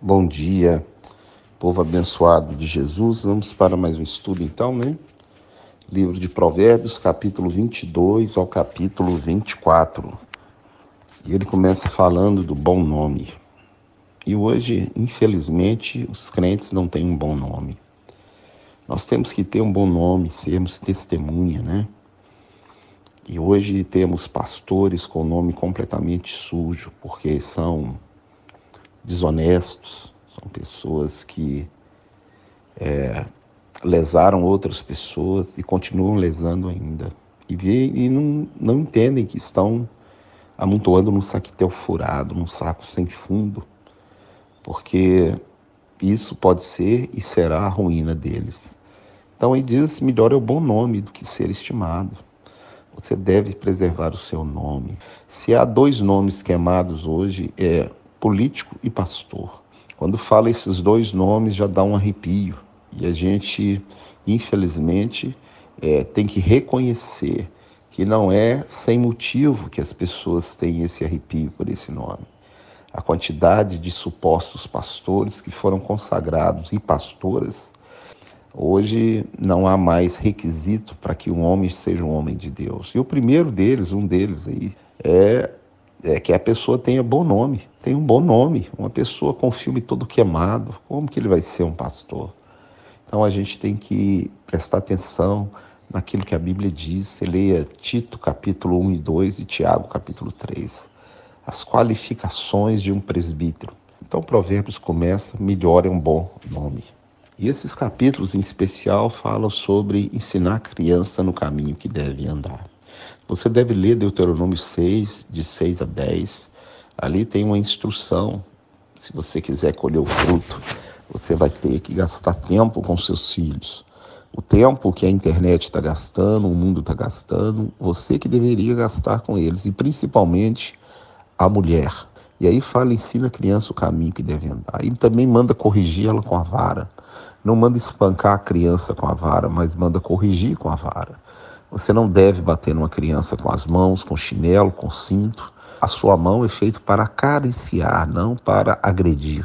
Bom dia, povo abençoado de Jesus. Vamos para mais um estudo então, né? Livro de Provérbios, capítulo 22 ao capítulo 24. E ele começa falando do bom nome. E hoje, infelizmente, os crentes não têm um bom nome. Nós temos que ter um bom nome, sermos testemunha, né? E hoje temos pastores com nome completamente sujo, porque são desonestos, são pessoas que lesaram outras pessoas e continuam lesando ainda. E não entendem que estão amontoando num saquetel furado, num saco sem fundo, porque isso pode ser e será a ruína deles. Então ele diz, melhor é o bom nome do que ser estimado. Você deve preservar o seu nome. Se há dois nomes queimados hoje, é político e pastor. Quando fala esses dois nomes, já dá um arrepio. E a gente, infelizmente, tem que reconhecer que não é sem motivo que as pessoas têm esse arrepio por esse nome. A quantidade de supostos pastores que foram consagrados e pastoras, hoje não há mais requisito para que um homem seja um homem de Deus. E o primeiro deles, um deles aí, é que a pessoa tenha bom nome. Tem um bom nome. Uma pessoa com o filme todo queimado, como que ele vai ser um pastor? Então a gente tem que prestar atenção naquilo que a Bíblia diz. Você leia Tito capítulo 1 e 2 e Tiago capítulo 3. As qualificações de um presbítero. Então Provérbios começa, melhor é um bom nome. E esses capítulos em especial falam sobre ensinar a criança no caminho que deve andar. Você deve ler Deuteronômio 6, de 6 a 10. Ali tem uma instrução. Se você quiser colher o fruto, você vai ter que gastar tempo com seus filhos. O tempo que a internet está gastando, o mundo está gastando, você que deveria gastar com eles. E principalmente a mulher. E aí fala, ensina a criança o caminho que deve andar. E também manda corrigir ela com a vara. Não manda espancar a criança com a vara, mas manda corrigir com a vara. Você não deve bater numa criança com as mãos, com chinelo, com cinto. A sua mão é feita para acariciar, não para agredir.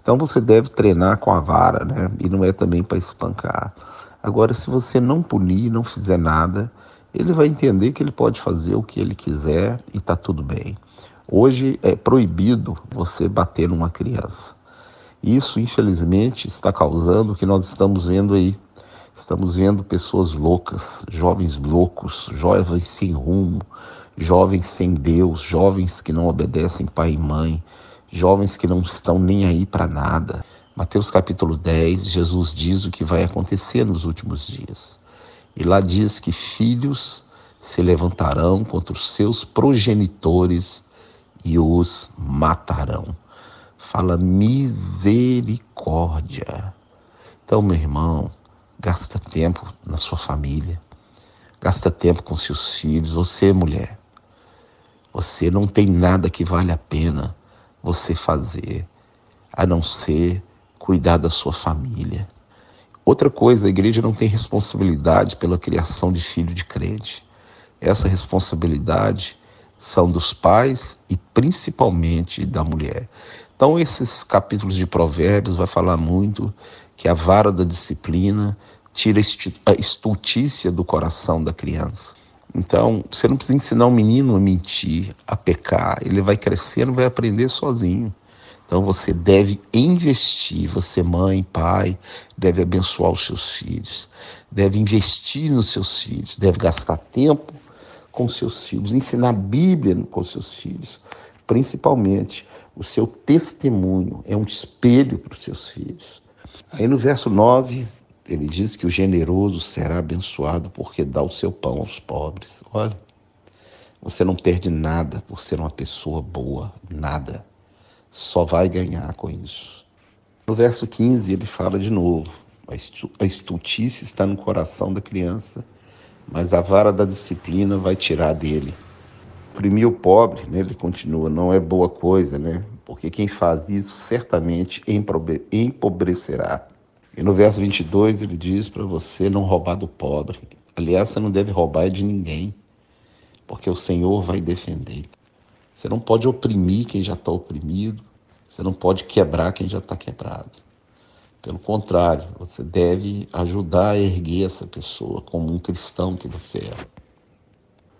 Então você deve treinar com a vara, né? E não é também para espancar. Agora, se você não punir, não fizer nada, ele vai entender que ele pode fazer o que ele quiser e está tudo bem. Hoje é proibido você bater numa criança. Isso, infelizmente, está causando o que nós estamos vendo aí. Estamos vendo pessoas loucas, jovens loucos, jovens sem rumo, jovens sem Deus, jovens que não obedecem pai e mãe, jovens que não estão nem aí para nada. Mateus capítulo 10, Jesus diz o que vai acontecer nos últimos dias. E lá diz que filhos se levantarão contra os seus progenitores e os matarão. Fala misericórdia. Então, meu irmão, gasta tempo na sua família, gasta tempo com seus filhos. Você, mulher, você não tem nada que vale a pena você fazer, a não ser cuidar da sua família. Outra coisa, a igreja não tem responsabilidade pela criação de filho de crente. Essa responsabilidade são dos pais e principalmente da mulher. Então esses capítulos de Provérbios vai falar muito que a vara da disciplina tira a estultícia do coração da criança. Então você não precisa ensinar um menino a mentir, a pecar. Ele vai crescendo, vai aprender sozinho. Então você deve investir, você mãe, pai, deve abençoar os seus filhos, deve investir nos seus filhos, deve gastar tempo com seus filhos, ensinar a Bíblia com seus filhos, principalmente o seu testemunho é um espelho para os seus filhos. Aí no verso 9, ele diz que o generoso será abençoado porque dá o seu pão aos pobres. Olha, você não perde nada por ser uma pessoa boa, nada. Só vai ganhar com isso. No verso 15 ele fala de novo, a estultícia está no coração da criança, mas a vara da disciplina vai tirar dele. Oprimir o pobre, né, ele continua, não é boa coisa, né? Porque quem faz isso certamente empobrecerá. E no verso 22 ele diz para você não roubar do pobre. Aliás, você não deve roubar de ninguém, porque o Senhor vai defender. Você não pode oprimir quem já está oprimido. Você não pode quebrar quem já está quebrado. Pelo contrário, você deve ajudar a erguer essa pessoa como um cristão que você é.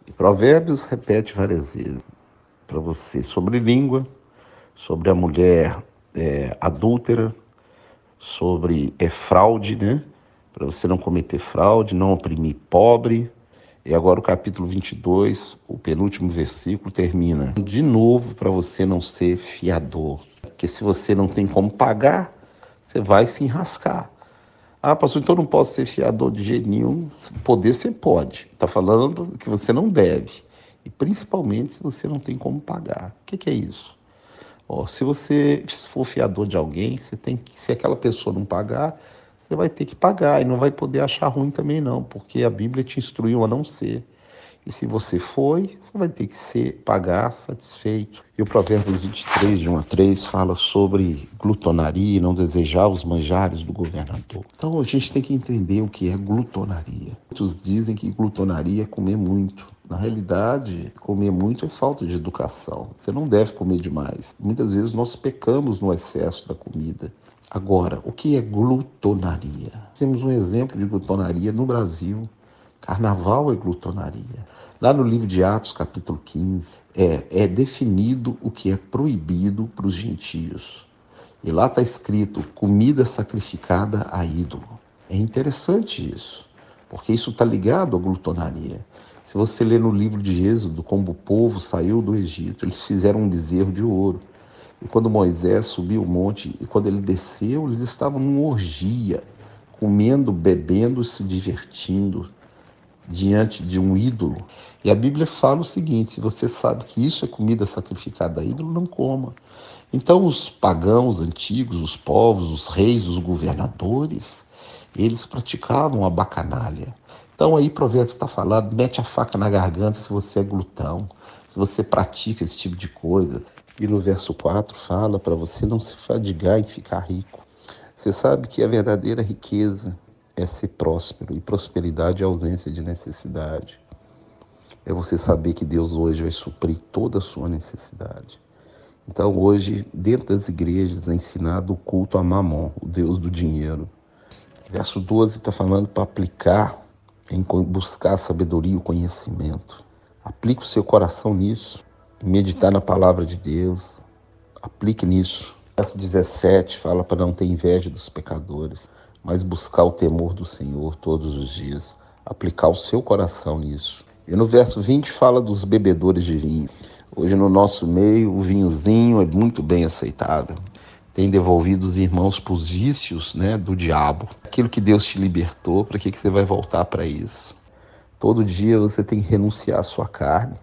E Provérbios repete várias vezes para você sobre língua, sobre a mulher adúltera, sobre fraude, né? Para você não cometer fraude, não oprimir pobre. E agora o capítulo 22, o penúltimo versículo, termina de novo para você não ser fiador. Porque se você não tem como pagar, você vai se enrascar. Ah, pastor, então eu não posso ser fiador de jeito nenhum. Poder você pode. Está falando que você não deve. E principalmente se você não tem como pagar. O que é isso? Se você for fiador de alguém, você tem que, se aquela pessoa não pagar, você vai ter que pagar e não vai poder achar ruim também não, porque a Bíblia te instruiu a não ser. E se você foi, você vai ter que pagar satisfeito. E o Provérbios 23, de 1 a 3, fala sobre glutonaria e não desejar os manjares do governador. Então a gente tem que entender o que é glutonaria. Muitos dizem que glutonaria é comer muito. Na realidade, comer muito é falta de educação. Você não deve comer demais. Muitas vezes nós pecamos no excesso da comida. Agora, o que é glutonaria? Temos um exemplo de glutonaria no Brasil. Carnaval é glutonaria. Lá no livro de Atos, capítulo 15, é definido o que é proibido para os gentios. E lá está escrito comida sacrificada a ídolo. É interessante isso, porque isso está ligado à glutonaria. Se você ler no livro de Êxodo, como o povo saiu do Egito, eles fizeram um bezerro de ouro. E quando Moisés subiu o monte, e quando ele desceu, eles estavam numa orgia, comendo, bebendo, se divertindo diante de um ídolo. E a Bíblia fala o seguinte: se você sabe que isso é comida sacrificada a ídolo, não coma. Então os pagãos antigos, os povos, os reis, os governadores, eles praticavam a bacanalha. Então aí Provérbios está falando, mete a faca na garganta se você é glutão, se você pratica esse tipo de coisa. E no verso 4 fala para você não se fadigar em ficar rico. Você sabe que a verdadeira riqueza é ser próspero, e prosperidade é ausência de necessidade. É você saber que Deus hoje vai suprir toda a sua necessidade. Então hoje, dentro das igrejas, é ensinado o culto a Mamon, o Deus do dinheiro. Verso 12 está falando para aplicar, em buscar a sabedoria e o conhecimento. Aplique o seu coração nisso, meditar na palavra de Deus, aplique nisso. Verso 17 fala para não ter inveja dos pecadores, mas buscar o temor do Senhor todos os dias, aplicar o seu coração nisso. E no verso 20 fala dos bebedores de vinho. Hoje no nosso meio o vinhozinho é muito bem aceitável. Tem devolvido os irmãos para os vícios, né, do diabo. Aquilo que Deus te libertou, para que você vai voltar para isso? Todo dia você tem que renunciar à sua carne.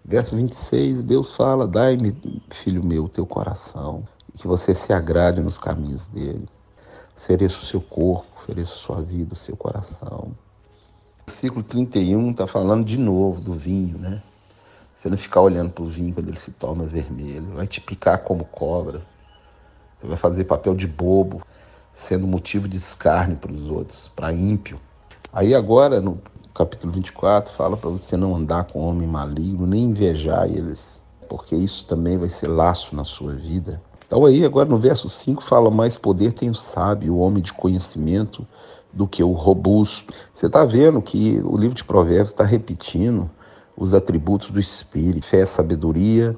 Verso 26, Deus fala: dai-me, filho meu, o teu coração, e que você se agrade nos caminhos dele. Ofereça o seu corpo, ofereça a sua vida, o seu coração. Versículo 31 está falando de novo do vinho, né? Você não ficar olhando para o vinho quando ele se torna vermelho. Vai te picar como cobra. Você vai fazer papel de bobo, sendo motivo de escárnio para os outros, para ímpio. Aí agora, no capítulo 24, fala para você não andar com homem maligno, nem invejar eles, porque isso também vai ser laço na sua vida. Então aí agora no verso 5 fala: mais poder tem o sábio, o homem de conhecimento, do que o robusto. Você está vendo que o livro de Provérbios está repetindo os atributos do Espírito: fé, sabedoria,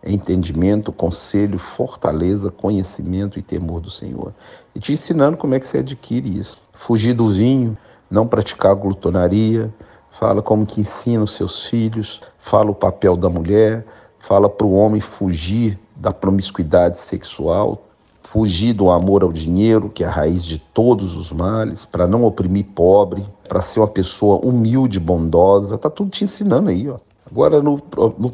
entendimento, conselho, fortaleza, conhecimento e temor do Senhor. E te ensinando como é que você adquire isso. Fugir do vinho, não praticar glutonaria, fala como que ensina os seus filhos, fala o papel da mulher, fala para o homem fugir da promiscuidade sexual, fugir do amor ao dinheiro, que é a raiz de todos os males, para não oprimir pobre, para ser uma pessoa humilde, bondosa. Está tudo te ensinando aí, ó. Agora no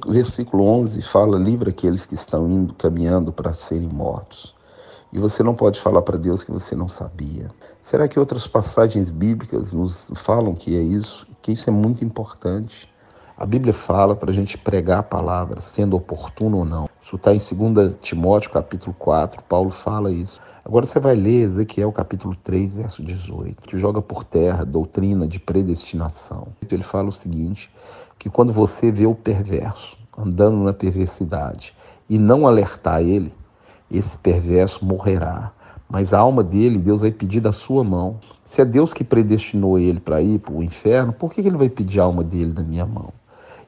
versículo 11 fala: livra aqueles que estão indo, caminhando para serem mortos. E você não pode falar para Deus que você não sabia. Será que outras passagens bíblicas nos falam que é isso? Que isso é muito importante. A Bíblia fala para a gente pregar a palavra, sendo oportuno ou não. Isso está em 2 Timóteo, capítulo 4, Paulo fala isso. Agora você vai ler Ezequiel, capítulo 3, verso 18, que joga por terra a doutrina de predestinação. Ele fala o seguinte, que quando você vê o perverso andando na perversidade e não alertar ele, esse perverso morrerá. Mas a alma dele, Deus vai pedir da sua mão. Se é Deus que predestinou ele para ir para o inferno, por que ele vai pedir a alma dele da minha mão?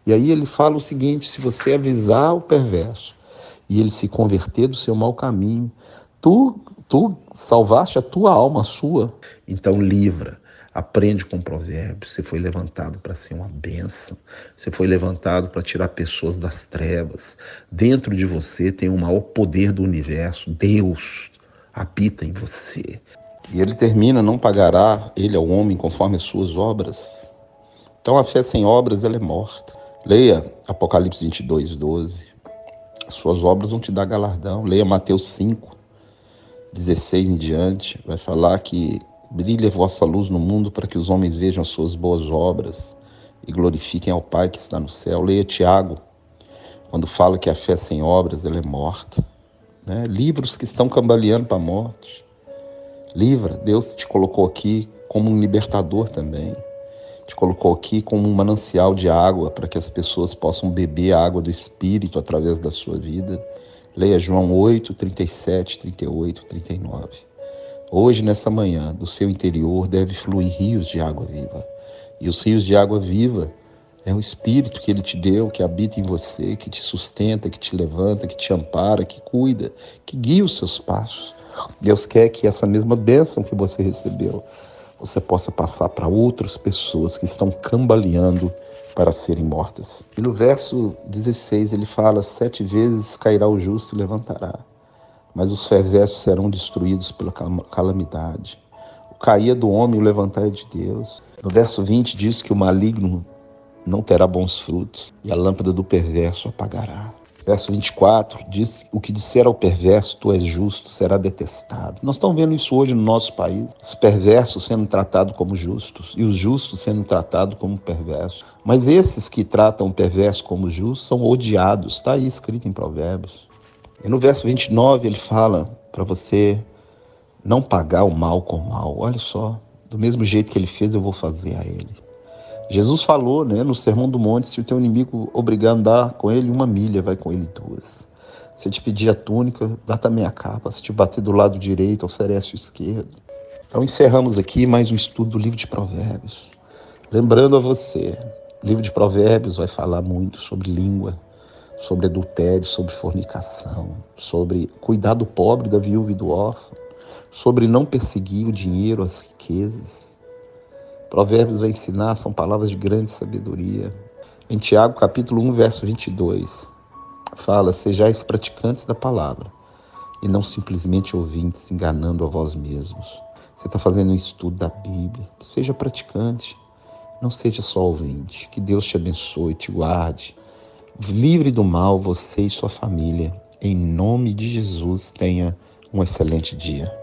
E aí ele fala o seguinte: se você avisar o perverso e ele se converter do seu mau caminho, tu salvaste a tua alma, a sua. Então livra, aprende com provérbios. Você foi levantado para ser uma bênção. Você foi levantado para tirar pessoas das trevas. Dentro de você tem o maior poder do universo. Deus habita em você. E ele termina: não pagará ele ao homem conforme as suas obras. Então a fé sem obras, ela é morta. Leia Apocalipse 22, 12. As suas obras vão te dar galardão. Leia Mateus 5, 16 em diante. Vai falar que brilhe a vossa luz no mundo para que os homens vejam as suas boas obras e glorifiquem ao Pai que está no céu. Leia Tiago, quando fala que a fé sem obras, ela é morta. Livros que estão cambaleando para a morte. Livra. Deus te colocou aqui como um libertador também. Te colocou aqui como um manancial de água para que as pessoas possam beber a água do Espírito através da sua vida. Leia João 8, 37, 38, 39. Hoje, nessa manhã, do seu interior deve fluir rios de água viva. E os rios de água viva é o Espírito que Ele te deu, que habita em você, que te sustenta, que te levanta, que te ampara, que cuida, que guia os seus passos. Deus quer que essa mesma bênção que você recebeu, você possa passar para outras pessoas que estão cambaleando para serem mortas. E no verso 16 ele fala: 7 vezes cairá o justo e levantará, mas os perversos serão destruídos pela calamidade. O cair é do homem e o levantar é de Deus. No verso 20 diz que o maligno não terá bons frutos e a lâmpada do perverso apagará. Verso 24 diz: o que disser ao perverso, tu és justo, será detestado. Nós estamos vendo isso hoje no nosso país. Os perversos sendo tratados como justos e os justos sendo tratados como perversos. Mas esses que tratam o perverso como justo são odiados. Está aí escrito em Provérbios. E no verso 29 ele fala para você não pagar o mal com o mal. Olha só, do mesmo jeito que ele fez, eu vou fazer a ele. Jesus falou, no Sermão do Monte: se o teu inimigo obrigar a andar com ele 1 milha, vai com ele 2. Se eu te pedir a túnica, dá também a capa. Se te bater do lado direito, oferece o esquerdo. Então encerramos aqui mais um estudo do livro de Provérbios. Lembrando a você, o livro de Provérbios vai falar muito sobre língua, sobre adultério, sobre fornicação, sobre cuidar do pobre, da viúva e do órfão, sobre não perseguir o dinheiro, as riquezas. Provérbios vai ensinar, são palavras de grande sabedoria. Em Tiago, capítulo 1, verso 22, fala: sejais praticantes da palavra e não simplesmente ouvintes, enganando a vós mesmos. Você está fazendo um estudo da Bíblia, seja praticante, não seja só ouvinte. Que Deus te abençoe, te guarde. Livre do mal, você e sua família. Em nome de Jesus, tenha um excelente dia.